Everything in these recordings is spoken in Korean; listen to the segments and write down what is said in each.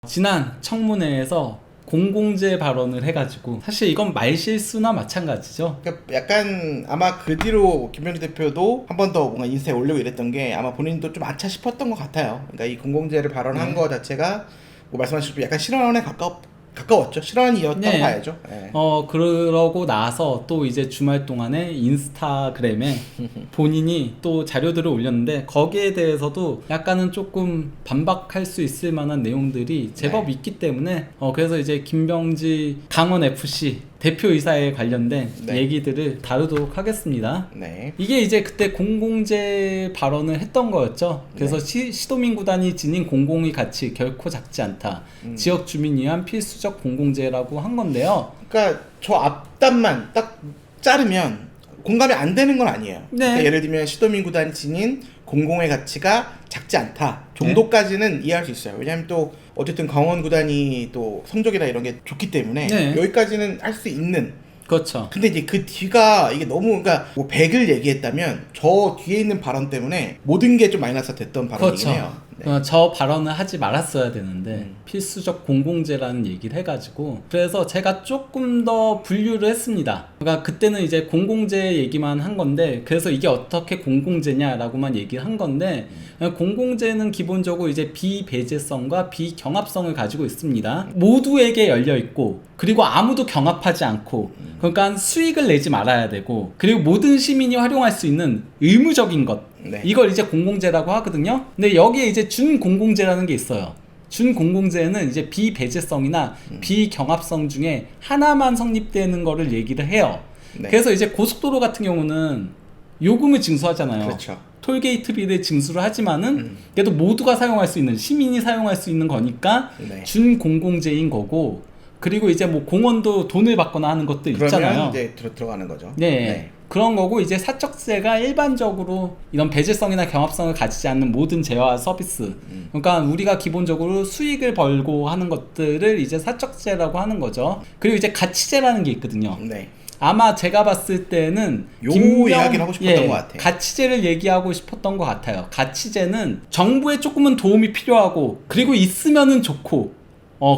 지난 청문회에서 공공재 발언을 해가지고 사실 이건 말실수나 마찬가지죠. 그러니까 약간 아마 그 뒤로 김병지 대표도 한 번 더 뭔가 인스타에 올리고 이랬던 게 아마 본인도 좀 아차 싶었던 것 같아요. 그러니까 이 공공재를 발언한 거 자체가 뭐 말씀하신 약간 실언에 가까웠죠. 실언이었다고 네. 봐야죠. 네. 그러고 나서 또 이제 주말 동안에 인스타그램에 본인이 또 자료들을 올렸는데 거기에 대해서도 약간은 조금 반박할 수 있을 만한 내용들이 제법 네. 있기 때문에 그래서 이제 김병지 강원FC 대표이사에 관련된 네. 얘기들을 다루도록 하겠습니다. 네. 이게 이제 그때 공공재 발언을 했던 거였죠. 그래서 시도민 구단이 지닌 공공의 가치 결코 작지 않다. 지역 주민 위한 필수적 공공재라고 한 건데요. 그러니까 저 앞단만 딱 자르면 공감이 안 되는 건 아니에요. 네. 그러니까 예를 들면 시도민 구단이 지닌 공공의 가치가 작지 않다 정도까지는 이해할 수 있어요. 왜냐하면 또 어쨌든 강원 구단이 또 성적이나 이런 게 좋기 때문에 네. 여기까지는 할 수 있는. 그렇죠. 근데 이제 그 뒤가 이게 너무 그러니까 뭐 100을 얘기했다면 저 뒤에 있는 발언 때문에 모든 게 좀 마이너스 됐던 발언이긴 그렇죠. 해요. 네. 저 발언을 하지 말았어야 되는데 필수적 공공재라는 얘기를 해가지고 그래서 제가 조금 더 분류를 했습니다. 그러니까 그때는 이제 공공재 얘기만 한 건데 그래서 이게 어떻게 공공재냐라고만 얘기를 한 건데 공공재는 기본적으로 이제 비배제성과 비경합성을 가지고 있습니다. 모두에게 열려 있고 그리고 아무도 경합하지 않고 그러니까 수익을 내지 말아야 되고 그리고 모든 시민이 활용할 수 있는 의무적인 것 네. 이걸 이제 공공재라고 하거든요. 근데 여기에 이제 준공공재라는 게 있어요. 준공공재는 이제 비배제성이나 비경합성 중에 하나만 성립되는 거를 얘기를 해요. 네. 그래서 이제 고속도로 같은 경우는 요금을 징수하잖아요. 그렇죠. 톨게이트비를 징수를 하지만은 그래도 모두가 사용할 수 있는 시민이 사용할 수 있는 거니까 네. 준공공재인 거고 그리고 이제 뭐 공원도 돈을 받거나 하는 것도 있잖아요. 그러면 이제 들어가는 거죠. 네. 그런 거고 이제 사적재가 일반적으로 이런 배제성이나 경합성을 가지지 않는 모든 재화 서비스 그러니까 우리가 기본적으로 수익을 벌고 하는 것들을 이제 사적재라고 하는 거죠. 그리고 이제 가치재라는 게 있거든요. 네. 아마 제가 봤을 때는 요 이야기를 하고 싶었던 것 같아요. 가치재를 얘기하고 싶었던 것 같아요. 가치재는 정부에 조금은 도움이 필요하고 그리고 있으면은 좋고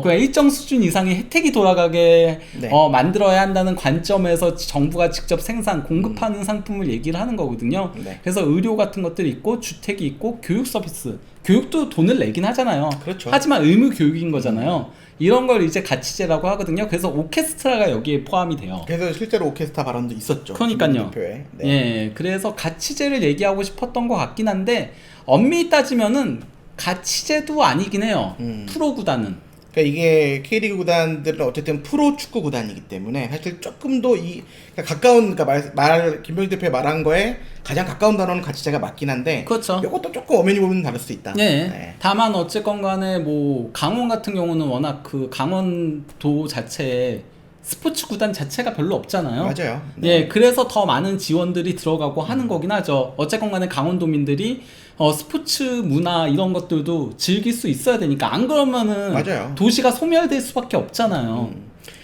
그냥 일정 수준 이상의 혜택이 돌아가게 네. 만들어야 한다는 관점에서 정부가 직접 공급하는 상품을 얘기를 하는 거거든요. 네. 그래서 의료 같은 것들이 있고 주택이 있고 교육 서비스 교육도 돈을 내긴 하잖아요. 그렇죠. 하지만 의무 교육인 거잖아요. 이런 걸 이제 가치재라고 하거든요. 그래서 오케스트라가 여기에 포함이 돼요. 그래서 실제로 오케스트라 발언도 있었죠. 그러니까요. 대표에. 네. 예, 그래서 가치재를 얘기하고 싶었던 것 같긴 한데 엄밀히 따지면은 가치재도 아니긴 해요. 프로 구단은. 그러니까 이게 K리그 구단들은 어쨌든 프로 축구 구단이기 때문에 사실 조금 더 그러니까 가까운 그러니까 김병지 대표의 말한 거에 가장 가까운 단어는 가치재가 맞긴 한데 그렇죠. 이것도 조금 엄연히 보면 다를 수 있다. 네. 네. 다만 어쨌건 간에 뭐 강원 같은 경우는 워낙 그 강원도 자체에 스포츠 구단 자체가 별로 없잖아요. 맞아요. 네. 예, 그래서 더 많은 지원들이 들어가고 하는 거긴 하죠. 어쨌건 간에 강원도민들이 스포츠 문화 이런 것들도 즐길 수 있어야 되니까 안 그러면은 맞아요. 도시가 소멸될 수밖에 없잖아요.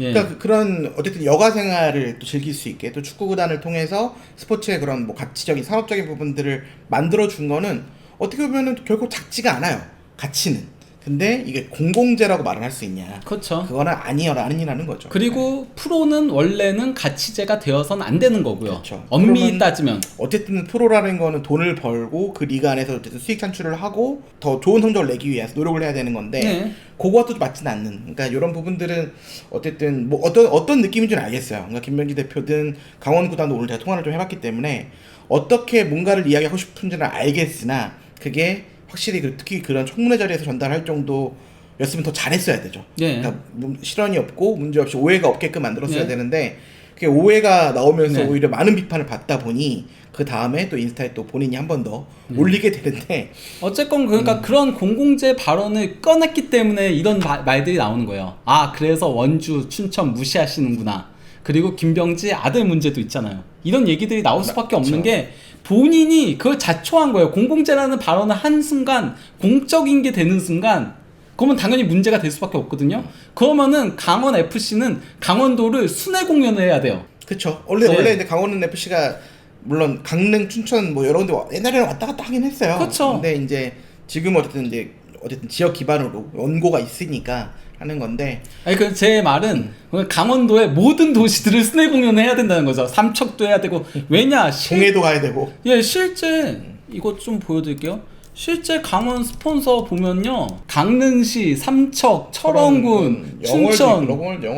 예. 그러니까 그런 어쨌든 여가 생활을 또 즐길 수 있게 또 축구 구단을 통해서 스포츠의 그런 뭐 가치적인 산업적인 부분들을 만들어 준 거는 어떻게 보면은 결코 작지가 않아요. 가치는. 근데 이게 공공재라고 말을 할 수 있냐? 그렇죠. 그거는 아니라는 거죠. 그리고 프로는 원래는 가치재가 되어서는 안 되는 거고요. 그렇죠. 엄밀히 프로는 따지면. 어쨌든 프로라는 거는 돈을 벌고 그 리그 안에서 어쨌든 수익 창출을 하고 더 좋은 성적을 내기 위해서 노력을 해야 되는 건데 네. 그거와 또 맞지는 않는. 그러니까 이런 부분들은 어쨌든 뭐 어떤 느낌인지는 알겠어요. 그러니까 김병지 대표든 강원 구단도 오늘 제가 통화를 좀 해봤기 때문에 어떻게 뭔가를 이야기하고 싶은지는 알겠으나 그게 확실히 특히 그런 청문회 자리에서 전달할 정도였으면 더 잘했어야 되죠. 네. 그러니까 실언이 없고 문제 없이 오해가 없게끔 만들었어야 네. 되는데 그게 오해가 나오면서 네. 오히려 많은 비판을 받다 보니 그 다음에 또 인스타에 또 본인이 한 번 더 올리게 되는데 어쨌건 그러니까 그런 공공재 발언을 꺼냈기 때문에 이런 말들이 나오는 거예요. 아, 그래서 원주, 춘천 무시하시는구나. 그리고 김병지 아들 문제도 있잖아요. 이런 얘기들이 나올 수밖에 없는 게 본인이 그걸 자초한 거예요. 공공재라는 발언을 한 순간 공적인 게 되는 순간 그러면 당연히 문제가 될 수밖에 없거든요. 그러면은 강원 FC는 강원도를 순회 공연을 해야 돼요. 그쵸. 원래 이제 강원은 FC가 물론 강릉, 춘천 뭐 여러 군데 옛날에는 왔다 갔다 하긴 했어요. 그쵸. 근데 이제 지금 어쨌든 이제 어쨌든 지역 기반으로 원고가 있으니까 하는 건데. 아니 그 제 말은 강원도의 모든 도시들을 순회 공연을 해야 된다는 거죠. 삼척도 해야 되고 왜냐 동해도 가야 되고. 예 실제 이것 좀 보여드릴게요. 실제 강원 스폰서 보면요 강릉시, 삼척, 철원군, 춘천,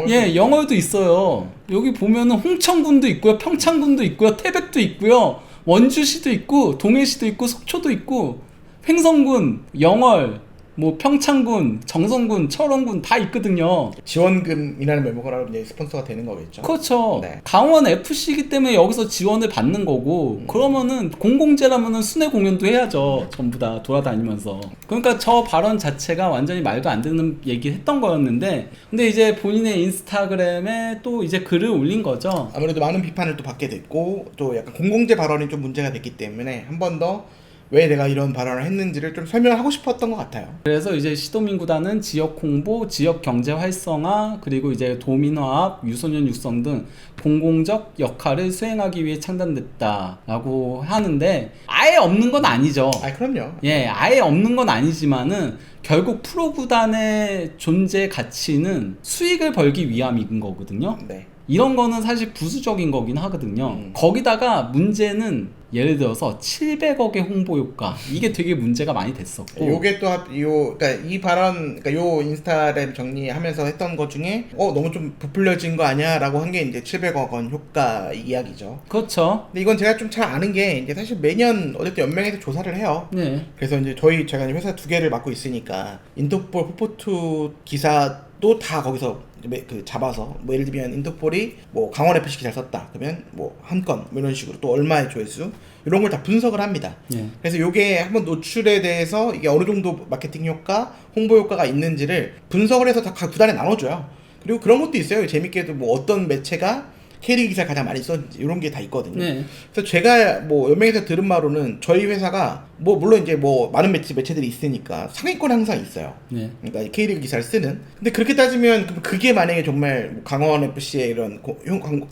예 영월도 있어요. 여기 보면은 홍천군도 있고요, 평창군도 있고요, 태백도 있고요, 원주시도 있고, 동해시도 있고, 속초도 있고, 횡성군, 영월, 뭐 평창군, 정선군, 철원군 다 있거든요. 지원금이라는 메모가 이제 스폰서가 되는 거겠죠. 그렇죠. 네. 강원 FC이기 때문에 여기서 지원을 받는 거고 그러면은 공공재라면은 순회 공연도 해야죠. 전부 다 돌아다니면서. 그러니까 저 발언 자체가 완전히 말도 안 되는 얘기를 했던 거였는데 근데 이제 본인의 인스타그램에 또 이제 글을 올린 거죠. 아무래도 많은 비판을 또 받게 됐고 또 약간 공공재 발언이 좀 문제가 됐기 때문에 한 번 더 왜 내가 이런 발언을 했는지를 좀 설명하고 싶었던 것 같아요. 그래서 이제 시도민 구단은 지역 홍보, 지역 경제 활성화, 그리고 이제 도민화합, 유소년 육성 등 공공적 역할을 수행하기 위해 창단됐다라고 하는데 아예 없는 건 아니죠. 아, 그럼요. 예, 아예 없는 건 아니지만은 결국 프로 구단의 존재 가치는 수익을 벌기 위함인 거거든요. 네. 이런 거는 사실 부수적인 거긴 하거든요. 거기다가 문제는 예를 들어서 700억의 홍보 효과 이게 되게 문제가 많이 됐었고 요게 또 그러니까 이 발언 그러니까 요 인스타그램 정리하면서 했던 것 중에 너무 좀 부풀려진 거 아니야라고 한 게 이제 700억 원 효과 이야기죠. 그렇죠. 근데 이건 제가 좀 잘 아는 게 이제 사실 매년 어쨌든 연맹에서 조사를 해요. 네. 그래서 이제 제가 이제 회사 2개를 맡고 있으니까 인터폴 포포투 기사도 다 거기서 그 잡아서 뭐 예를 들면 인터폴이 뭐 강원 FC 기사를 썼다 그러면 뭐 한 건 뭐 이런 식으로 또 얼마의 조회수 이런 걸 다 분석을 합니다. 네. 그래서 요게 한번 노출에 대해서 이게 어느 정도 마케팅 효과, 홍보 효과가 있는지를 분석을 해서 다 각 구단에 나눠줘요. 그리고 그런 것도 있어요. 재밌게도 뭐 어떤 매체가 K리그 기사를 가장 많이 썼는지 이런 게 다 있거든요. 네. 그래서 제가 뭐 연맹에서 들은 바로는 저희 회사가 뭐 물론 이제 뭐 많은 매체들이 있으니까 상위권에 항상 있어요. 네. 그러니까 K리그 기사를 쓰는. 근데 그렇게 따지면 그게 만약에 정말 강원 FC의 이런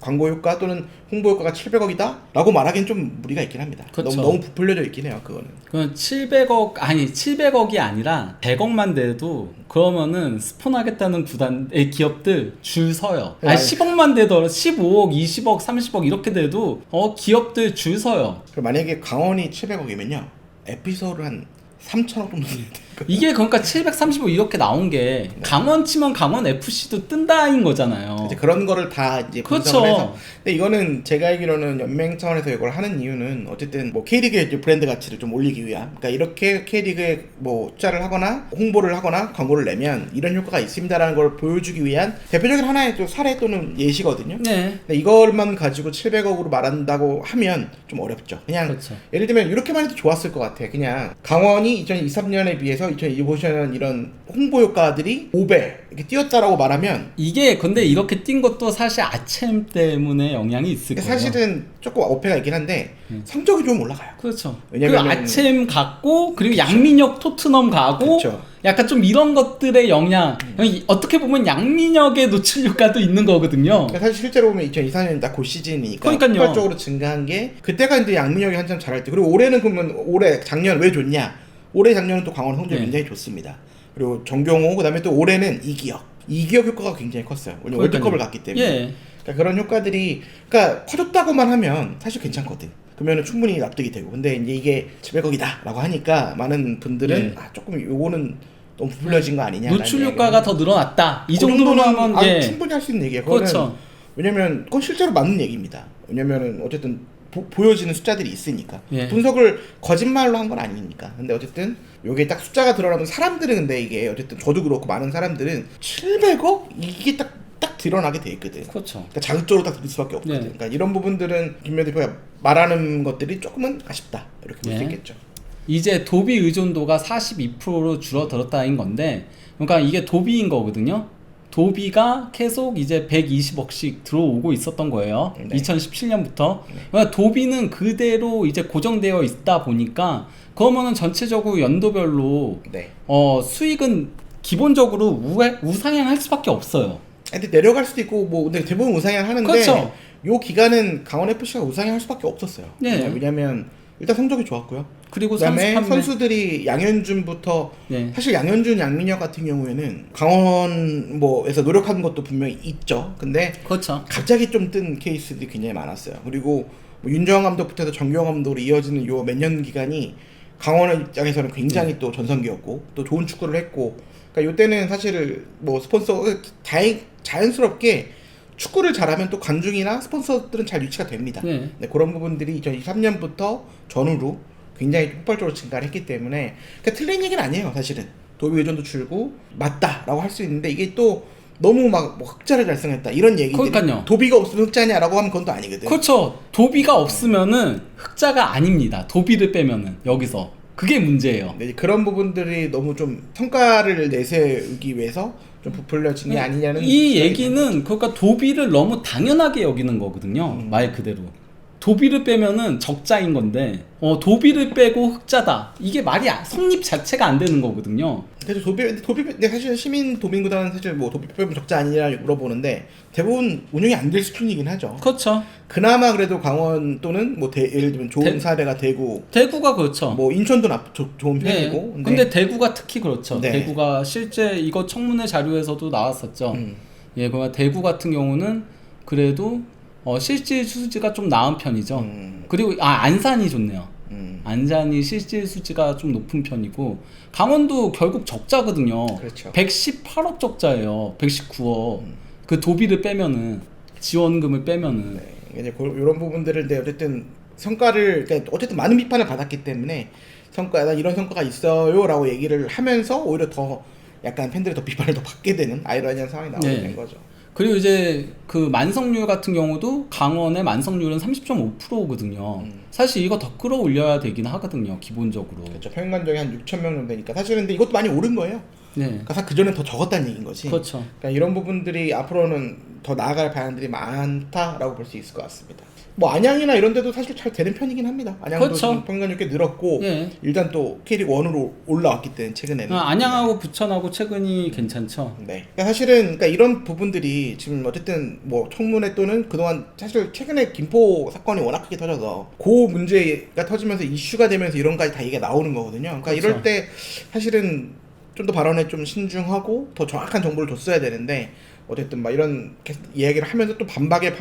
광고 효과 또는 홍보 효과가 700억이다? 라고 말하기엔 좀 무리가 있긴 합니다. 그렇죠. 너무 부풀려져 있긴 해요, 그거는. 그건 700억이 아니라 100억만 돼도 그러면은 스폰하겠다는 구단의 기업들 줄 서요. 아니 10억만 돼도 15억, 20억, 30억 이렇게 돼도 기업들 줄 서요. 그럼 만약에 강원이 700억이면요. 에피소드 한 3천억 정도 돼요. 이게 그러니까 735 이렇게 나온 게 강원 치면 강원 FC도 뜬다인 거잖아요. 이제 그런 거를 다 이제 분석을 해서. 근데 이거는 제가 알기로는 연맹 차원에서 이걸 하는 이유는 어쨌든 뭐 K리그의 브랜드 가치를 좀 올리기 위함. 그러니까 이렇게 K리그에 뭐 투자를 하거나 홍보를 하거나 광고를 내면 이런 효과가 있습니다라는 걸 보여주기 위한 대표적인 하나의 또 사례 또는 예시거든요. 네. 근데 이걸만 가지고 700억으로 말한다고 하면 좀 어렵죠. 그냥 그렇죠. 예를 들면 이렇게만 해도 좋았을 것 같아. 그냥 강원이 2023년에 비해서 2025년 이런 홍보 효과들이 5배 이렇게 뛰었다라고 말하면 이게 근데 이렇게 뛴 것도 사실 아챔 때문에 영향이 있을 거예요. 사실은 조금 어폐가 있긴 한데 성적이 좀 올라가요. 그렇죠. 왜냐면 그 아챔 갔고 그리고 그렇죠. 양민혁 토트넘 가고 그렇죠. 약간 좀 이런 것들의 영향 어떻게 보면 양민혁의 노출 효과도 있는 거거든요. 그러니까 사실 실제로 보면 2024년 딱 그 시즌이니까 폭발적으로 증가한 게 그때가 이제 양민혁이 한참 잘할 때 그리고 올해는 그러면 작년 왜 좋냐? 올해 작년은 또 강원 성적이 굉장히 좋습니다. 그리고 정경호 그다음에 또 올해는 이기혁 효과가 굉장히 컸어요. 왜냐면 월드컵을 갔기 때문에. 예. 그러니까 그런 효과들이 그러니까 커졌다고만 하면 사실 괜찮거든. 그러면 충분히 납득이 되고. 근데 이제 이게 700억이다라고 하니까 많은 분들은 조금 요거는 너무 부풀려진 거 아니냐. 노출 효과가 더 늘어났다. 이 정도로 하면 충분히 할 수 있는 얘기예요. 그렇죠. 왜냐면 그건 실제로 맞는 얘기입니다. 왜냐면은 어쨌든 보여지는 숫자들이 있으니까 분석을 거짓말로 한 건 아니니까. 근데 어쨌든 요게 딱 숫자가 드러나면 사람들은 근데 이게 어쨌든 저도 그렇고 많은 사람들은 700억 이게 딱 드러나게 돼 있거든. 그렇죠. 그러니까 자극적으로 딱 들을 수밖에 없거든. 그러니까 이런 부분들은 김명 대표가 말하는 것들이 조금은 아쉽다 이렇게 볼 수 있겠죠. 이제 도비 의존도가 42%로 줄어들었다는 건데, 그러니까 이게 도비인 거거든요. 도비가 계속 이제 120억씩 들어오고 있었던 거예요. 2017년부터. 그러니까 도비는 그대로 이제 고정되어 있다 보니까 그러면은 전체적으로 연도별로 수익은 기본적으로 우상향할 수밖에 없어요. 근데 내려갈 수도 있고 뭐 근데 대부분 우상향 하는데 그렇죠. 요 기간은 강원 FC가 우상향할 수밖에 없었어요. 왜냐면 일단 성적이 좋았고요. 그리고 그다음에 선수 판매. 선수들이 양현준부터 네. 사실 양현준, 양민혁 같은 경우에는 강원 뭐에서 노력하는 것도 분명히 있죠. 근데 그렇죠. 갑자기 좀 뜬 케이스들이 굉장히 많았어요. 그리고 뭐 윤정환 감독부터 해서 정규영 감독으로 이어지는 요 몇 년 기간이 강원의 입장에서는 굉장히 또 전성기였고 또 좋은 축구를 했고, 그러니까 요때는 사실 뭐 스폰서 자연스럽게 축구를 잘하면 또 관중이나 스폰서들은 잘 유치가 됩니다. 네. 네, 그런 부분들이 2023년부터 전후로 굉장히 폭발적으로 증가를 했기 때문에, 그러니까 틀린 얘기는 아니에요. 사실은 도비 의존도 줄고 맞다라고 할 수 있는데, 이게 또 너무 막 뭐 흑자를 달성했다 이런 얘기들이, 그러니까요. 도비가 없으면 흑자냐라고 하면 그건 또 아니거든. 그렇죠. 도비가 없으면은 흑자가 아닙니다. 도비를 빼면은 여기서 그게 문제예요. 네, 그런 부분들이 너무 좀 성과를 내세우기 위해서 좀 부풀려진 게 아니냐는 이 생각이 얘기는 그러니까 도비를 너무 당연하게 여기는 거거든요. 말 그대로. 도비를 빼면은 적자인 건데 도비를 빼고 흑자다. 이게 성립 자체가 안 되는 거거든요. 그래서 근데 사실 시민 도민구단은 사실 뭐 도비 빼면 적자 아니냐 물어보는데 대부분 운영이 안 될 수준이긴 하죠. 그렇죠. 그나마 그래도 강원 또는 뭐 예를 들면 좋은 사례가 대구가 그렇죠. 뭐 인천도 좋은 네. 편이고. 근데 대구가 특히 그렇죠. 네. 대구가 실제 이거 청문회 자료에서도 나왔었죠. 예, 그러니까 대구 같은 경우는 그래도 실질 수지가 좀 나은 편이죠. 그리고 안산이 좋네요. 안산이 실질 수지가 좀 높은 편이고, 강원도 결국 적자거든요. 그렇죠. 118억 적자예요. 119억. 그 도비를 빼면은, 지원금을 빼면은. 네. 이제 이런 부분들을 근데 어쨌든 성과를, 그러니까 어쨌든 많은 비판을 받았기 때문에 난 이런 성과가 있어요라고 얘기를 하면서 오히려 더 약간 팬들이 더 비판을 더 받게 되는 아이러니한 상황이 나오게 네. 된 거죠. 그리고 이제 그 만성률 같은 경우도 강원의 만성률은 30.5%거든요. 사실 이거 더 끌어올려야 되긴 하거든요, 기본적으로. 그렇죠. 평균 관중이 한 6천 명 정도 되니까 사실은 근데 이것도 많이 오른 거예요. 네. 그러니까 그 전엔 더 적었다는 얘기인 거지. 그렇죠. 그러니까 이런 부분들이 앞으로는 더 나아갈 방향들이 많다라고 볼 수 있을 것 같습니다. 뭐 안양이나 이런 데도 사실 잘 되는 편이긴 합니다. 안양도 그렇죠. 지금 평균 꽤 늘었고, 예. 일단 또 K리그 1으로 올라왔기 때문에 최근에는. 안양하고 부천하고 최근이 괜찮죠. 네. 그러니까 사실은 그러니까 이런 부분들이 지금 어쨌든 뭐 청문회 또는 그동안 사실 최근에 김포 사건이 워낙 크게 터져서 그 문제가 터지면서 이슈가 되면서 이런 까지 다 얘기가 나오는 거거든요. 그러니까 그렇죠. 이럴 때 사실은 좀 더 발언에 좀 신중하고 더 정확한 정보를 줬어야 되는데, 어쨌든 막 이런 계속 이야기를 하면서 또 반박이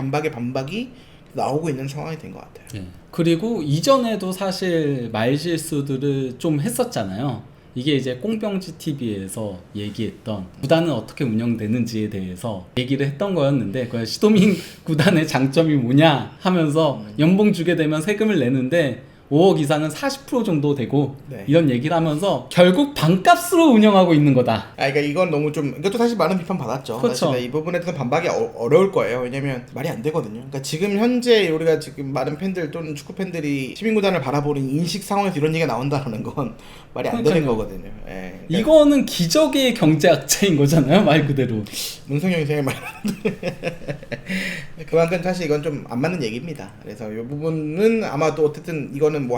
나오고 있는 상황이 된 것 같아요. 예. 그리고 이전에도 사실 말실수들을 좀 했었잖아요. 이게 이제 꽁병지 TV에서 얘기했던 구단은 어떻게 운영되는지에 대해서 얘기를 했던 거였는데, 그 시도민 구단의 장점이 뭐냐 하면서 연봉 주게 되면 세금을 내는데 5억 이상은 40% 정도 되고, 네. 이런 얘기를 하면서 결국 반값으로 운영하고 있는 거다. 그러니까 이건 너무 좀, 이것도 사실 많은 비판 받았죠. 그렇죠. 사실 이 부분에 대해서 반박이 어려울 거예요. 왜냐면 말이 안 되거든요. 그러니까 지금 현재 우리가 지금 많은 팬들 또는 축구 팬들이 시민구단을 바라보는 인식 상황에서 이런 얘기가 나온다는 건 말이 안 되는 그러니까요. 거거든요. 예. 그러니까 이거는 기적의 경제학자인 거잖아요, 말 그대로. 문성형이 생각 많이 그만큼 사실 이건 좀 안 맞는 얘기입니다. 그래서 이 부분은 아마도 어쨌든 이거는 뭐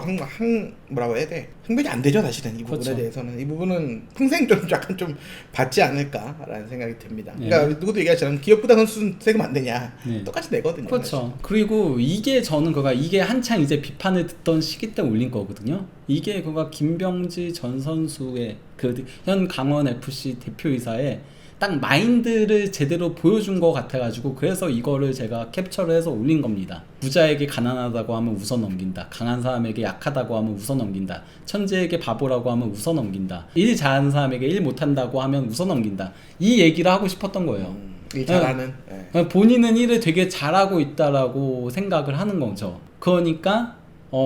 뭐라고 해야 돼? 흥변이 안 되죠, 사실은. 이 부분에 그렇죠. 대해서는. 이 부분은 평생 좀 약간 좀 받지 않을까라는 생각이 듭니다. 네. 그러니까 누구도 얘기하잖아요. 기업보다 선수는 세금 안 내냐. 네. 똑같이 내거든요. 그렇죠. 그리고 이게 저는 이게 한창 이제 비판을 듣던 시기 때 올린 거거든요. 이게 김병지 전 선수의 그 현 강원 FC 대표이사의 딱 마인드를 제대로 보여준 것 같아가지고, 그래서 이거를 제가 캡처를 해서 올린 겁니다. 부자에게 가난하다고 하면 웃어 넘긴다. 강한 사람에게 약하다고 하면 웃어 넘긴다. 천재에게 바보라고 하면 웃어 넘긴다. 일 잘하는 사람에게 일 못한다고 하면 웃어 넘긴다. 이 얘기를 하고 싶었던 거예요. 일 잘하는. 예. 본인은 일을 되게 잘하고 있다라고 생각을 하는 거죠. 그러니까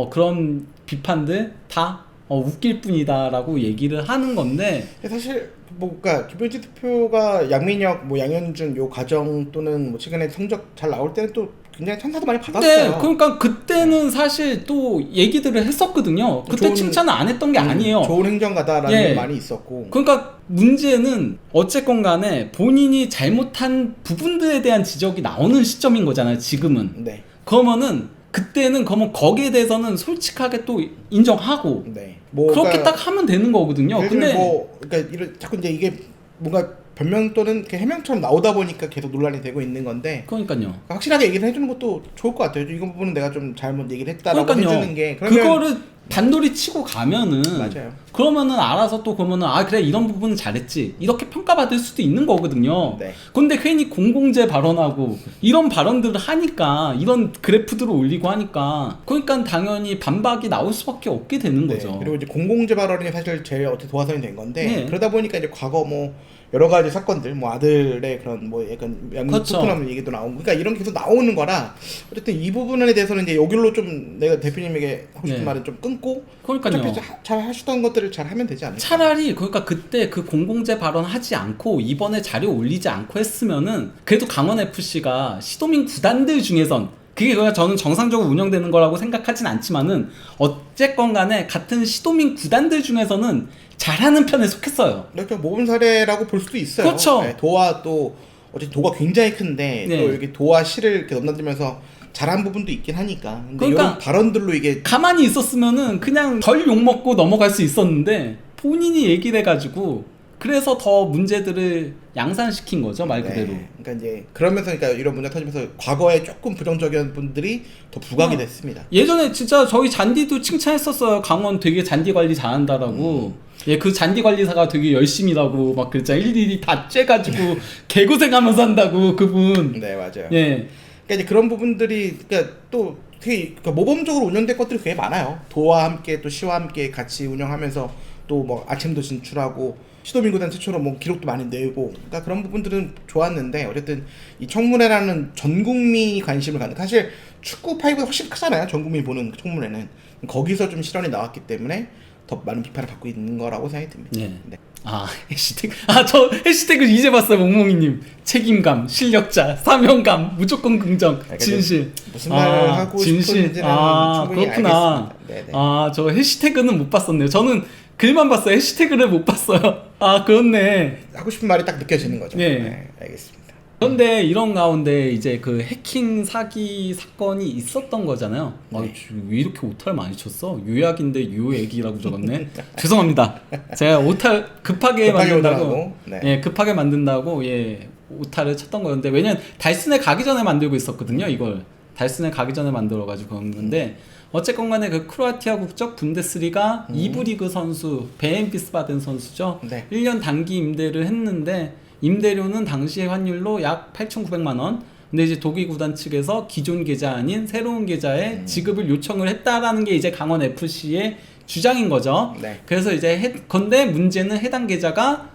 그런 비판들 다 웃길 뿐이다라고 얘기를 하는 건데, 사실 뭐 그러니까 김병지 대표가 양민혁, 뭐 양현준 요 과정 또는 뭐 최근에 성적 잘 나올 때는 또 굉장히 찬사도 많이 받았어요. 네, 그러니까 그때는 사실 또 얘기들을 했었거든요. 그때 칭찬을 안 했던 게 아니에요. 좋은 행정가다라는 예. 게 많이 있었고. 그러니까 문제는 어쨌건 간에 본인이 잘못한 부분들에 대한 지적이 나오는 시점인 거잖아요, 지금은. 네. 그러면은 그때는 거기에 대해서는 솔직하게 또 인정하고 네. 뭐 그렇게 그러니까 딱 하면 되는 거거든요. 예를 근데 들면 뭐 그러니까 자꾸 이제 이게 뭔가 변명 또는 이렇게 해명처럼 나오다 보니까 계속 논란이 되고 있는 건데 그러니까요. 확실하게 얘기를 해주는 것도 좋을 것 같아요. 이거 부분은 내가 좀 잘못 얘기를 했다라고 그러니까요. 해주는 게 그러면 그거를 단돌이 치고 가면은 맞아요. 그러면은 알아서 또 그러면은 아 그래 이런 부분은 잘했지 이렇게 평가받을 수도 있는 거거든요. 네. 근데 괜히 공공재 발언하고 이런 발언들을 하니까 이런 그래프들을 올리고 하니까 그러니까 당연히 반박이 나올 수밖에 없게 되는 네. 거죠. 그리고 이제 공공재 발언이 사실 제일 어떻게 도화선이 된 건데 네. 그러다 보니까 이제 과거 뭐 여러 가지 사건들 뭐 아들의 그런 뭐 약간 그렇죠. 양육부투남 얘기도 나오고 그러니까 이런 게 계속 나오는 거라 어쨌든 이 부분에 대해서는 이제 여기로 좀 내가 대표님에게 하고 싶은 네. 말은 좀 끊고 그러니까요. 어차피 잘 하시던 것들을 잘 하면 되지 않을까. 차라리 그러니까 그때 그 공공재 발언하지 않고 이번에 자료 올리지 않고 했으면은 그래도 강원 FC가 시도민 구단들 중에선 그게 그냥 저는 정상적으로 운영되는 거라고 생각하진 않지만은 어쨌건 간에 같은 시도민 구단들 중에서는 잘하는 편에 속했어요. 이렇게 모범 사례라고 볼 수도 있어요. 그렇죠. 네, 도와 또 어쨌든 도가 굉장히 큰데 네. 또 이렇게 도와 시를 이렇게 넘나들면서 잘한 부분도 있긴 하니까. 근데 그러니까 이런 발언들로 이게 가만히 있었으면은 그냥 덜 욕먹고 넘어갈 수 있었는데 본인이 얘기를 해가지고 그래서 더 문제들을 양산시킨 거죠 말 그대로. 네, 그러니까 이제 그러면서 그러니까 이런 문제 터지면서 과거에 조금 부정적인 분들이 더 부각이 됐습니다. 예전에 진짜 저희 잔디도 칭찬했었어요. 강원 되게 잔디 관리 잘한다라고. 예, 그 잔디 관리사가 되게 열심히라고 막 그랬잖아요. 일일이 다 쬐가지고 개고생하면서 한다고 그분. 네, 맞아요. 예, 그러니까 이제 그런 부분들이 그러니까 또 되게 그러니까 모범적으로 운영된 것들이 되게 많아요. 도와 함께 또 시와 함께 같이 운영하면서 또 뭐 아침도 진출하고 시도민구단 최초로 뭐 기록도 많이 내고 그러니까 그런 부분들은 좋았는데 어쨌든 이 청문회라는 전 국민이 관심을 갖는 사실 축구 파이브가 훨씬 크잖아요. 전 국민이 보는 그 청문회는 거기서 좀 실언이 나왔기 때문에 더 많은 비판을 받고 있는 거라고 생각이 듭니다. 예. 네. 아 해시태그 저 해시태그 이제 봤어요. 몽몽이님 책임감, 실력자, 사명감, 무조건 긍정, 진실. 무슨 말을 하고 싶은지는 충분히 그렇구나. 알겠습니다. 네네. 저 해시태그는 못 봤었네요. 저는 글만 봤어요. 해시태그를 못 봤어요. 아 그렇네. 하고 싶은 말이 딱 느껴지는 거죠. 예. 네, 알겠습니다. 그런데 이런 가운데 이제 그 해킹 사기 사건이 있었던 거잖아요. 네. 왜 이렇게 오타를 많이 쳤어? 요약인데 요액이라고 적었네. 죄송합니다. 제가 오타 급하게 만든다고, 오더라고. 네. 예, 급하게 만든다고 예 오타를 쳤던 거였는데 왜냐면 달순에 가기 전에 만들고 있었거든요. 이걸 달순에 가기 전에 만들어가지고 그런 건데. 어쨌건 간에 그 크로아티아 국적 분데스리가 2부 리그 선수 베엔 비스바덴 선수죠. 네. 1년 단기 임대를 했는데 임대료는 당시의 환율로 약 8,900만 원. 근데 이제 독일 구단 측에서 기존 계좌 아닌 새로운 계좌에 지급을 요청을 했다라는 게 이제 강원 FC의 주장인 거죠. 네. 그래서 이제 건데 문제는 해당 계좌가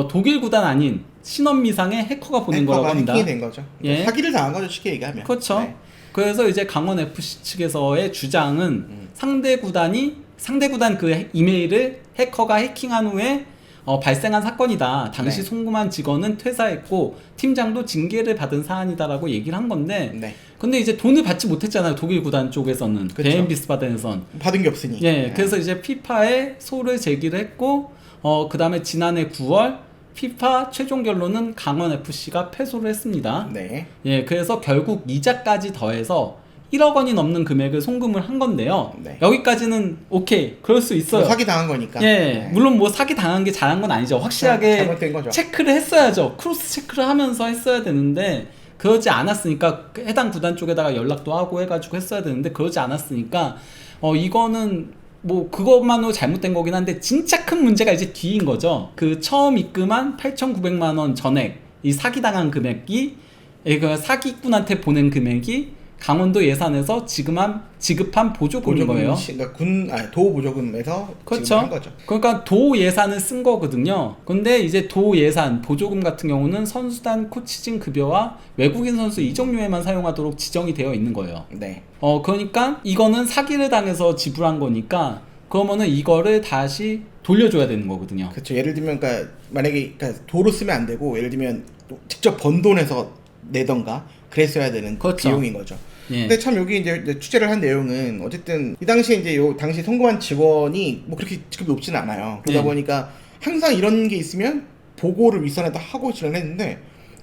독일 구단 아닌 신원미상의 해커가 보낸 거라고 합니다. 해킹이 된 거죠. 예. 사기를 당한 거죠, 쉽게 얘기하면. 그렇죠. 네. 그래서 이제 강원 FC 측에서의 주장은 상대 구단 그 이메일을 해커가 해킹한 후에 발생한 사건이다. 당시 네. 송금한 직원은 퇴사했고 팀장도 징계를 받은 사안이다라고 얘기를 한 건데 네. 근데 이제 돈을 받지 못했잖아요. 독일 구단 쪽에서는 그쵸. 베엔 비스바덴에선. 받은 게 없으니. 예, 네. 그래서 이제 피파에 소를 제기를 했고 그 다음에 지난해 9월 피파 최종 결론은 강원 FC가 패소를 했습니다. 네. 예, 그래서 결국 이자까지 더해서 1억 원이 넘는 금액을 송금을 한 건데요. 네. 여기까지는 오케이, 그럴 수 있어요. 사기 당한 거니까. 예, 네. 물론 뭐 사기 당한 게 잘한 건 아니죠. 확실하게 잘못된 거죠. 체크를 했어야죠. 크로스 체크를 하면서 했어야 되는데 그러지 않았으니까 해당 구단 쪽에다가 연락도 하고 해가지고 했어야 되는데 그러지 않았으니까 이거는 뭐 그것만으로 잘못된 거긴 한데 진짜 큰 문제가 이제 뒤인 거죠. 그 처음 입금한 8,900만 원 전액 이 사기당한 금액이 그 사기꾼한테 보낸 금액이 강원도 예산에서 지급한 보조금인 거예요. 그러니까 도 보조금에서 그렇죠. 지급한 거죠. 그러니까 도 예산을 쓴 거거든요. 근데 이제 도 예산 보조금 같은 경우는 선수단 코치진 급여와 외국인 선수 이적료에만 사용하도록 지정이 되어 있는 거예요. 네. 그러니까 이거는 사기를 당해서 지불한 거니까 그러면은 이거를 다시 돌려줘야 되는 거거든요. 그렇죠. 예를 들면 그러니까 만약에 그러니까 도로 쓰면 안 되고 예를 들면 직접 번 돈에서 내던가 그랬어야 되는 그렇죠. 비용인 거죠. 예. 근데 참 여기 이제 취재를 한 내용은 어쨌든 이 당시에 이제 당시 송금한 직원이 뭐 그렇게 직급이 높지는 않아요. 그러다 예. 보니까 항상 이런 게 있으면 보고를 윗선에다 하고 진행했는데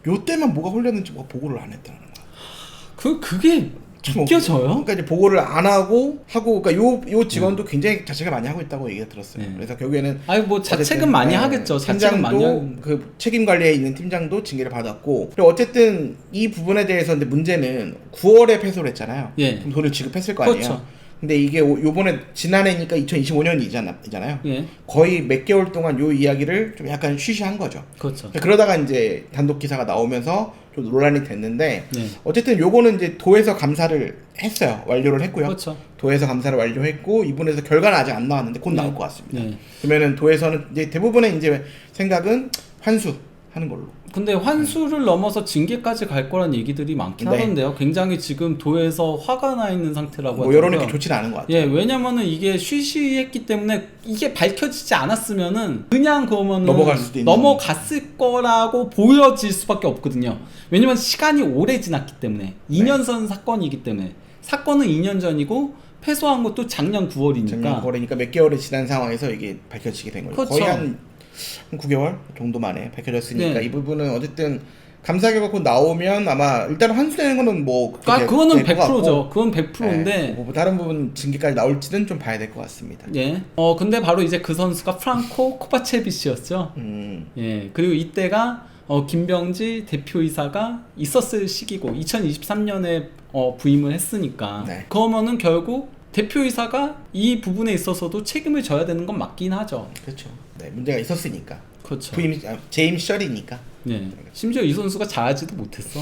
요 때만 뭐가 흘렸는지 보고를 안 했다는 거야. 그게 참 느껴져요? 그러니까 이제 보고를 안 하고 그러니까 요 직원도 굉장히 자책을 많이 하고 있다고 얘기가 들었어요. 네. 그래서 결국에는 아니 뭐 자책은 어쨌든, 많이 네, 하겠죠. 자책은 많이 팀장도 그 책임 관리에 있는 팀장도 징계를 받았고 그리고 어쨌든 이 부분에 대해서 근데 문제는 9월에 패소를 했잖아요. 예. 그럼 돈을 지급했을 거 아니에요. 그렇죠. 근데 이게 요번에 지난해니까 2025년이잖아요. 예. 거의 몇 개월 동안 요 이야기를 좀 약간 쉬쉬한 거죠. 그렇죠. 그러다가 이제 단독 기사가 나오면서 좀 논란이 됐는데 네. 어쨌든 요거는 이제 도에서 감사를 했어요. 완료를 했고요. 그렇죠. 도에서 감사를 완료했고 이분에서 결과는 아직 안 나왔는데 곧 네. 나올 것 같습니다. 네. 그러면은 도에서는 이제 대부분의 이제 생각은 환수하는 걸로. 근데 환수를 넘어서 징계까지 갈 거란 얘기들이 많긴 네. 하던데요. 굉장히 지금 도에서 화가 나 있는 상태라고 뭐 하더라고요. 여론이 좋지는 않은 것 같아요. 예, 왜냐면은 이게 쉬쉬했기 때문에 이게 밝혀지지 않았으면은 그냥 그러면은 넘어갈 수도 있는. 넘어갔을 거라고 보여질 수밖에 없거든요. 왜냐면 시간이 오래 지났기 때문에 2년 전 사건이기 때문에 사건은 2년 전이고 패소한 것도 작년 9월이니까 작년 9월이니까 몇 개월이 지난 상황에서 이게 밝혀지게 된 거죠. 그렇죠. 거의 한 9개월 정도 만에 밝혀졌으니까 네. 이 부분은 어쨌든 감사 결과 곧 나오면 아마 일단 환수되는 거는 뭐 그거는 될것 100%죠. 그건 같고, 100%인데 뭐 다른 부분 징계까지 나올지는 좀 봐야 될 것 같습니다. 예. 근데 바로 이제 그 선수가 프랑코 코바체비치였죠. 예. 그리고 이때가 김병지 대표이사가 있었을 시기고 2023년에 부임을 했으니까 네. 그러면은 결국 대표이사가 이 부분에 있어서도 책임을 져야 되는 건 맞긴 하죠. 그렇죠. 네, 문제가 있었으니까. 그렇죠. 재임 시절이니까 예. 심지어 이 선수가 잘하지도 못했어.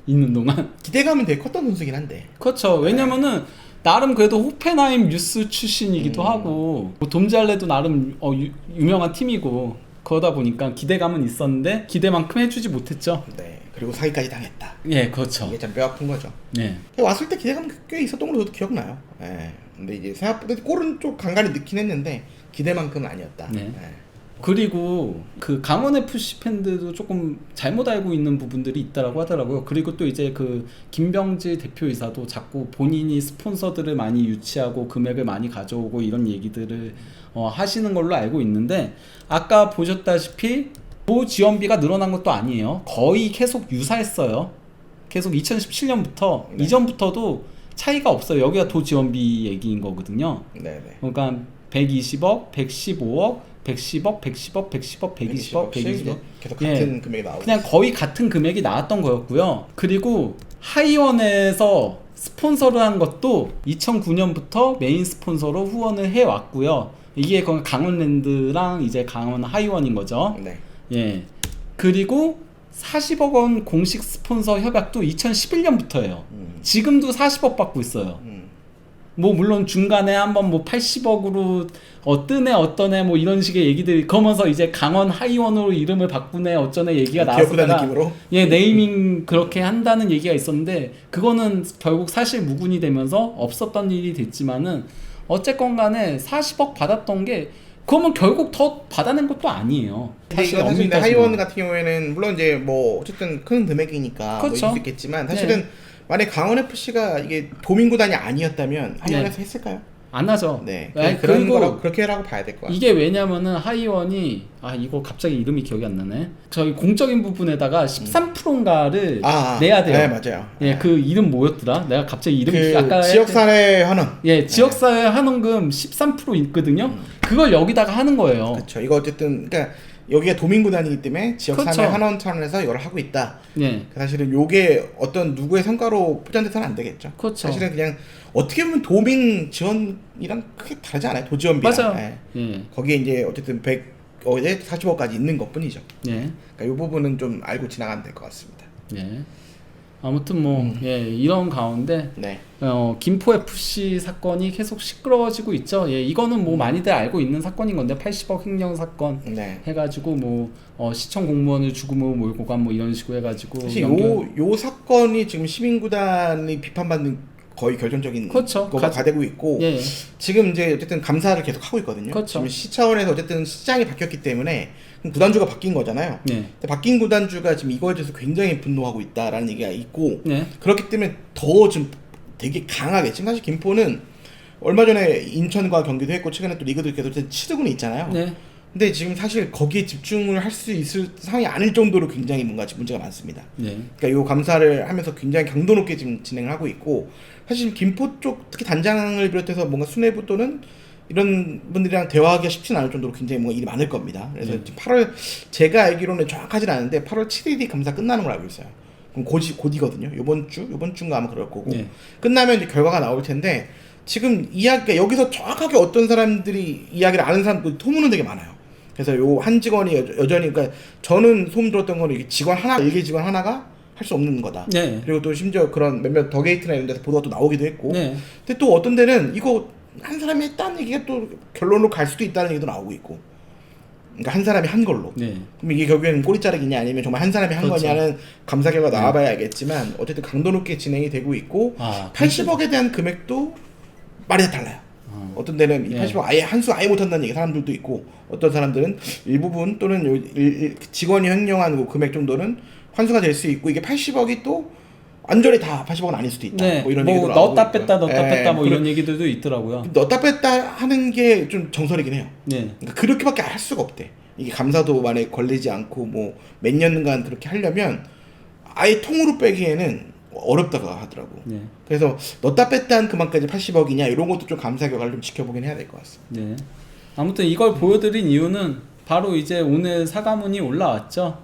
있는 동안. 기대감은 되게 컸던 선수긴 한데. 그렇죠. 왜냐면은 나름 그래도 호펜하임 뉴스 출신이기도 하고 뭐 돔잘레도 나름 유명한 팀이고 그러다 보니까 기대감은 있었는데 기대만큼 해주지 못했죠. 네. 그리고 사기까지 당했다. 예, 그렇죠. 이게 참 뼈 아픈 거죠. 예. 왔을 때 기대감 꽤 있었던 걸로 저도 기억나요. 예. 근데 이제 생각보다 골은 좀 간간히 넣긴 했는데 기대만큼은 아니었다. 네. 예. 그리고 그 강원 FC 팬들도 조금 잘못 알고 있는 부분들이 있다라고 하더라고요. 그리고 또 이제 그 김병지 대표이사도 자꾸 본인이 스폰서들을 많이 유치하고 금액을 많이 가져오고 이런 얘기들을 하시는 걸로 알고 있는데 아까 보셨다시피 도지원비가 늘어난 것도 아니에요. 거의 계속 유사했어요. 계속 2017년부터 네. 이전부터도 차이가 없어요. 여기가 도지원비 얘기인 거거든요. 네네. 그러니까 120억, 115억, 110억, 110억, 110억, 120억, 120억. 계속 예. 같은 금액이 나오고. 그냥 거의 같은 금액이 나왔던 거였고요. 그리고 하이원에서 스폰서를 한 것도 2009년부터 메인 스폰서로 후원을 해왔고요. 이게 거기 강원랜드랑 이제 강원 하이원인 거죠. 네. 예. 그리고 40억 원 공식 스폰서 협약도 2011년부터예요. 지금도 40억 받고 있어요. 뭐 물론 중간에 한번 뭐 80억으로 뜨네 어떠네 뭐 이런 식의 얘기들이 그러면서 이제 강원 하이원으로 이름을 바꾸네 어쩌네 얘기가 기업구단 나왔다가 느낌으로. 예 네이밍 그렇게 한다는 얘기가 있었는데 그거는 결국 사실 무근이 되면서 없었던 일이 됐지만은 어쨌건 간에 40억 받았던 게 그러면 결국 더 받아낸 것도 아니에요. 근데 이거 사실 엄밀히 근데 따지면. 하이원 같은 경우에는 물론 이제 뭐 어쨌든 큰 금액이니까 뭐 그렇죠. 있을 수 있겠지만 사실은 만약 강원 FC가 이게 도민 구단이 아니었다면 하이원에서 했을까요? 안 하죠. 네. 아니, 그런 그리고 거라고 그렇게라고 봐야 될 것 같아요. 이게 왜냐면은 하이원이 이거 갑자기 이름이 기억이 안 나네. 저희 공적인 부분에다가 13%인가를 내야 돼요. 네, 맞아요. 예, 그 이름 뭐였더라? 내가 갑자기 이름이 그 아까 지역사회 환원. 예, 지역사회 환원금 13% 있거든요. 그걸 여기다가 하는 거예요. 그렇죠. 이거 어쨌든 그러니까 여기가 도민구단이기 때문에 지역사회 그렇죠. 환원 차원에서 이걸 하고 있다. 예. 사실은 요게 어떤 누구의 성과로 포장돼서는 안 되겠죠. 그렇죠. 사실은 그냥 어떻게 보면 도민 지원이랑 크게 다르지 않아요. 도지원비랑. 맞아요. 예. 예. 거기에 이제 어쨌든 40억까지 있는 것뿐이죠. 예. 그러니까 이 부분은 좀 알고 지나가면 될 것 같습니다. 예. 아무튼 뭐 예, 이런 가운데 네. 김포 FC 사건이 계속 시끄러워지고 있죠. 예, 이거는 뭐 많이들 알고 있는 사건인 건데 80억 횡령 사건 네. 해가지고 뭐 시청 공무원을 죽음으로 몰고 간 뭐 이런 식으로 해가지고 사실 요 사건이 지금 시민구단이 비판받는 거의 결정적인 그렇죠. 거가 되고 있고 예. 지금 이제 어쨌든 감사를 계속 하고 있거든요. 그렇죠. 지금 시 차원에서 어쨌든 시장이 바뀌었기 때문에 구단주가 바뀐 거잖아요. 예. 근데 바뀐 구단주가 지금 이거에 대해서 굉장히 분노하고 있다라는 얘기가 있고 예. 그렇기 때문에 더 좀 되게 강하게 지금 사실 김포는 얼마 전에 인천과 경기도 했고 최근에 또 리그도 계속 치르고는 있잖아요. 예. 근데 지금 사실 거기에 집중을 할 수 있을 상황이 아닐 정도로 굉장히 뭔가 지금 문제가 많습니다. 네. 그러니까 이 감사를 하면서 굉장히 강도 높게 지금 진행을 하고 있고, 사실 김포 쪽 특히 단장을 비롯해서 뭔가 수뇌부 또는 이런 분들이랑 대화하기가 쉽지는 않을 정도로 굉장히 뭔가 일이 많을 겁니다. 그래서 지금 8월, 제가 알기로는 정확하진 않은데 8월 7일이 감사 끝나는 걸 알고 있어요. 그럼 곧이거든요. 요번 주인가 아마 그럴 거고. 네. 끝나면 이제 결과가 나올 텐데, 지금 이야기가 여기서 정확하게 어떤 사람들이 이야기를 아는 사람들 소문은 되게 많아요. 그래서 요 한 직원이 여전히, 그러니까 저는 소문 들었던 거는 이게 직원 하나, 일개 직원 하나가 할 수 없는 거다. 네. 그리고 또 심지어 그런 몇몇 더 게이트나 이런 데서 보도가 또 나오기도 했고. 네. 근데 또 어떤 데는 이거 한 사람이 했다는 얘기가 또 결론으로 갈 수도 있다는 얘기도 나오고 있고. 그러니까 한 사람이 한 걸로. 네. 그럼 이게 결국에는 꼬리 자르기냐 아니면 정말 한 사람이 한 그렇죠. 거냐는 감사 결과 나와봐야 알겠지만, 어쨌든 강도 높게 진행이 되고 있고, 80억에 대한 금액도 말이 다 달라요. 어떤 데는 이 80억 아예 한 수 아예 못한다는 얘기 사람들도 있고, 어떤 사람들은 일부분 또는 직원이 횡령한 그 금액 정도는 환수가 될 수 있고, 이게 80억이 또 완전히 다 80억은 아닐 수도 있다. 네. 뭐 이런 뭐 얘기도 넣었다 나오고 뺐다 있고요. 넣었다 뺐다 뭐 그런- 이런 얘기들도 있더라고요. 넣었다 뺐다 하는 게 좀 정설이긴 해요. 네. 그러니까 그렇게밖에 할 수가 없대. 이게 감사도 만약에 걸리지 않고 뭐 몇 년간 그렇게 하려면 아예 통으로 빼기에는 어렵다고 하더라고. 네. 그래서 넣었다 뺐다 한 그만까지 80억이냐 이런 것도 좀 감사 결과를 좀 지켜보긴 해야 될 것 같습니다. 네. 아무튼 이걸 보여드린 이유는 바로 이제 오늘 사과문이 올라왔죠.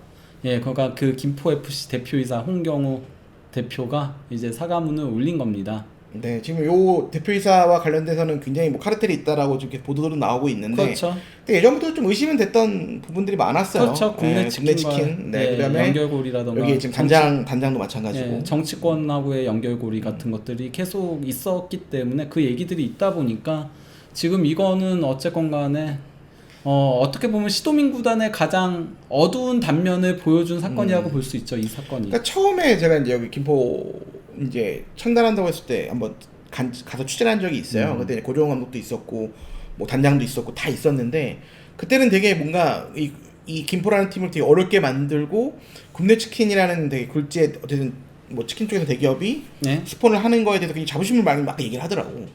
예, 그러니까 그 김포 FC 대표이사 홍경우 대표가 이제 사과문을 올린 겁니다. 네, 지금 요 대표이사와 관련돼서는 굉장히 뭐 카르텔이 있다라고 지금 보도도 나오고 있는데, 그렇죠. 근데 예전부터 좀 의심은 됐던 부분들이 많았어요. 그렇죠. 국내 네, 치킨과 네, 그다음에 연결고리라던가 여기 지금 단장도 마찬가지고. 예, 정치권하고의 연결고리 같은 것들이 계속 있었기 때문에 그 얘기들이 있다 보니까 지금 이거는 어쨌건 간에 어떻게 보면 시도민 구단의 가장 어두운 단면을 보여준 사건이라고 볼 수 있죠. 이 사건이. 그러니까 처음에 제가 이제 여기 김포 이제 창단한다고 했을 때 한번 가서 취재를 한 적이 있어요. 그때 이제 고종원 감독도 있었고 뭐 단장도 있었고 다 있었는데, 그때는 되게 뭔가 이 김포라는 팀을 되게 어렵게 만들고, 국내 치킨이라는 되게 굴지의 어쨌든 뭐 치킨 쪽에서 대기업이 네. 스폰을 하는 거에 대해서 굉장히 자부심을 많이 막 얘기를 하더라고.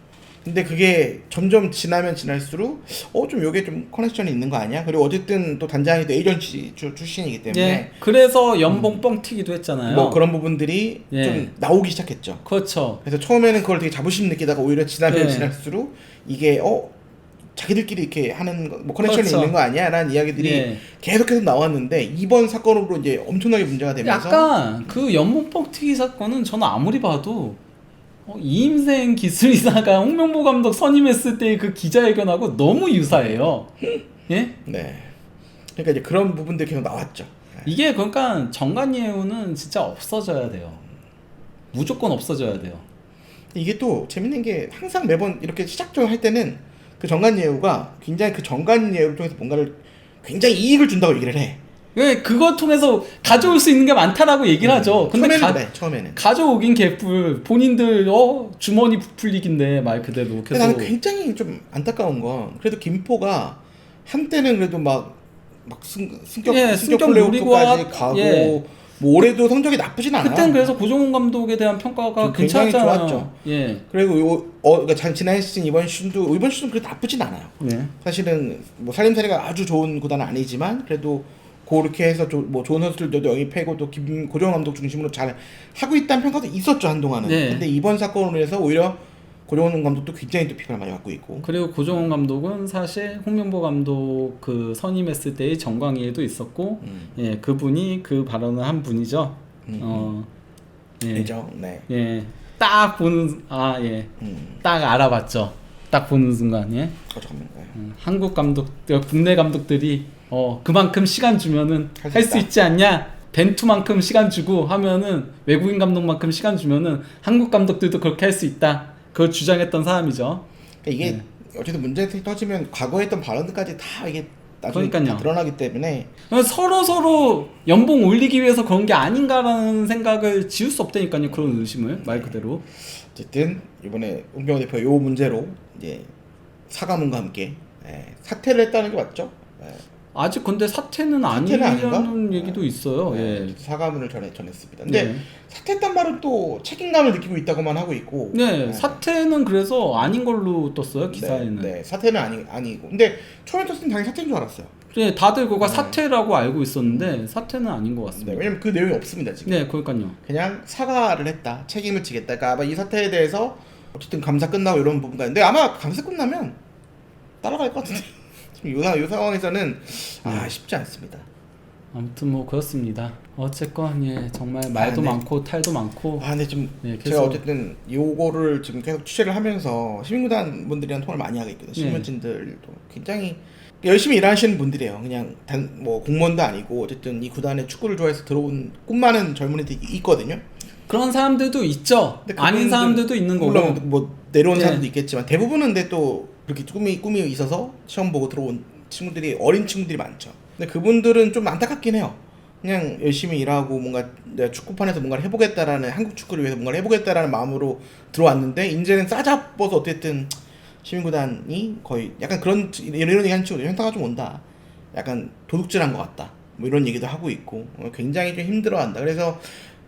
근데 그게 점점 지나면 지날수록 좀 요게 좀 커넥션이 있는 거 아니야? 그리고 어쨌든 또 단장이 또 에이전시 출신이기 때문에 예, 그래서 연봉 뻥튀기도 했잖아요. 뭐 그런 부분들이 예. 좀 나오기 시작했죠. 그렇죠. 그래서 처음에는 그걸 되게 자부심 느끼다가 오히려 지나면 네. 지날수록 이게 자기들끼리 이렇게 하는 뭐 커넥션이 그렇죠. 있는 거 아니야? 라는 이야기들이 예. 계속해서 나왔는데, 이번 사건으로 이제 엄청나게 문제가 되면서 약간 그 연봉 뻥튀기 사건은 저는 아무리 봐도 이임생 기술이사가 홍명보 감독 선임했을 때 그 기자회견하고 너무 유사해요. 예? 네. 그러니까 이제 그런 부분들이 계속 나왔죠. 이게 그러니까 정관예우는 진짜 없어져야 돼요. 무조건 없어져야 돼요. 이게 또 재밌는 게 항상 매번 이렇게 시작점을 할 때는 그 정관예우가 굉장히 그 정관예우를 통해서 뭔가를 굉장히 이익을 준다고 얘기를 해. 왜 그거 통해서 가져올 수 있는 게 많다라고 얘기를 하죠. 근데 처음에는. 가져오긴 개뿔. 본인들 주머니 부풀리긴데 말 그대로. 근데 나는 굉장히 좀 안타까운 건, 그래도 김포가 한때는 그래도 막 승격 플레이오프까지 가고, 예. 뭐 올해도 성적이 나쁘진 않아요. 그땐 그래서 고종훈 감독에 대한 평가가 굉장히 괜찮았잖아요. 좋았죠. 예. 그리고 그러니까 지난 시즌 이번 시즌도 그래도 나쁘진 않아요. 네. 사실은 뭐 살림살이가 아주 좋은 구단은 아니지만 그래도 그렇게 해서 뭐 좋은 선수들도 영입하고 또 고종원 감독 중심으로 잘 하고 있다는 평가도 있었죠, 한동안은. 네. 근데 이번 사건으로 해서 오히려 고종원 감독도 굉장히 또 비판을 많이 받고 있고. 그리고 고종훈 감독은 사실 홍명보 감독 그 선임했을 때의 정광희에도 있었고, 예, 그분이 그 발언을 한 분이죠. 예. 그죠? 네. 예. 딱 보는 딱 알아봤죠. 딱 보는 순간, 예. 잠깐만. 한국 국내 감독들이 그만큼 시간 주면은 할 수 있지 않냐? 벤투만큼 시간 주고 하면은 외국인 감독만큼 시간 주면은 한국 감독들도 그렇게 할 수 있다. 그걸 주장했던 사람이죠. 그러니까 이게 어쨌든 문제 터지면 과거에 했던 발언들까지 다 이게 나중에 그러니까요. 다 드러나기 때문에 서로 연봉 올리기 위해서 그런 게 아닌가라는 생각을 지울 수 없다니까요. 그런 의심을 말 그대로. 어쨌든 이번에 홍경호 대표 요 문제로 이제 사과문과 함께 사퇴를 했다는 게 맞죠? 아직 근데 사퇴는 사퇴는 아니라는 아닌가? 얘기도 있어요. 예. 사과문을 전했습니다. 근데 네. 사퇴했단 말은 또 책임감을 느끼고 있다고만 하고 있고. 네, 사퇴는 그래서 아닌 걸로 떴어요 기사에는. 네, 사퇴는 아니고. 근데 처음에 떴을 땐 당연히 사퇴인 줄 알았어요. 네, 다들 그거 사퇴라고 알고 있었는데 사퇴는 아닌 것 네, 같습니다. 왜냐면 그 내용이 없습니다 지금. 네, 그러니까요. 그냥 사과를 했다, 책임을 지겠다. 그러니까 아마 이 사태에 대해서 어쨌든 감사 끝나고 이런 부분가 있는데 아마 감사 끝나면 따라갈 것 같은데 지금 요 상황에서는 쉽지 않습니다. 아무튼 뭐 그렇습니다. 어쨌건 예 정말 말도 네. 많고 탈도 많고 근데 좀 네, 제가 계속 어쨌든 요거를 지금 계속 취재를 하면서 시민구단 분들이랑 통화를 많이 하고 있거든요. 신문진들도 굉장히 열심히 일하시는 분들이에요. 그냥 뭐 공무원도 아니고 어쨌든 이 구단에 축구를 좋아해서 들어온 꿈 많은 젊은이들이 있거든요. 그런 사람들도 있죠. 근데 아닌 그분들, 사람들도 있는 거고. 물론 뭐 내려온 네. 사람도 있겠지만 대부분은 근데 또 그렇게 꿈이 있어서 시험 보고 들어온 친구들이 어린 친구들이 많죠. 근데 그분들은 좀 안타깝긴 해요. 그냥 열심히 일하고 뭔가 내가 축구판에서 뭔가를 해보겠다라는, 한국 축구를 위해서 뭔가를 해보겠다라는 마음으로 들어왔는데 이제는 싸잡아서 어쨌든 시민구단이 거의 약간 그런 이런 얘기 하는 친구들 현타가 좀 온다. 약간 도둑질한 것 같다. 뭐 이런 얘기도 하고 있고 굉장히 좀 힘들어한다. 그래서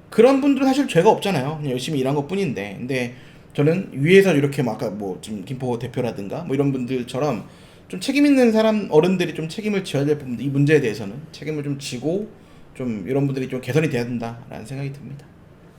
그런 분들은 사실 죄가 없잖아요. 그냥 열심히 일한 것 뿐인데. 근데 저는 위에서 이렇게 막 아까 뭐 지금 김포 대표라든가 뭐 이런 분들처럼 좀 책임 있는 사람 어른들이 좀 책임을 져야 될 부분, 이 문제에 대해서는 책임을 좀 지고 좀 이런 분들이 좀 개선이 돼야 된다라는 생각이 듭니다.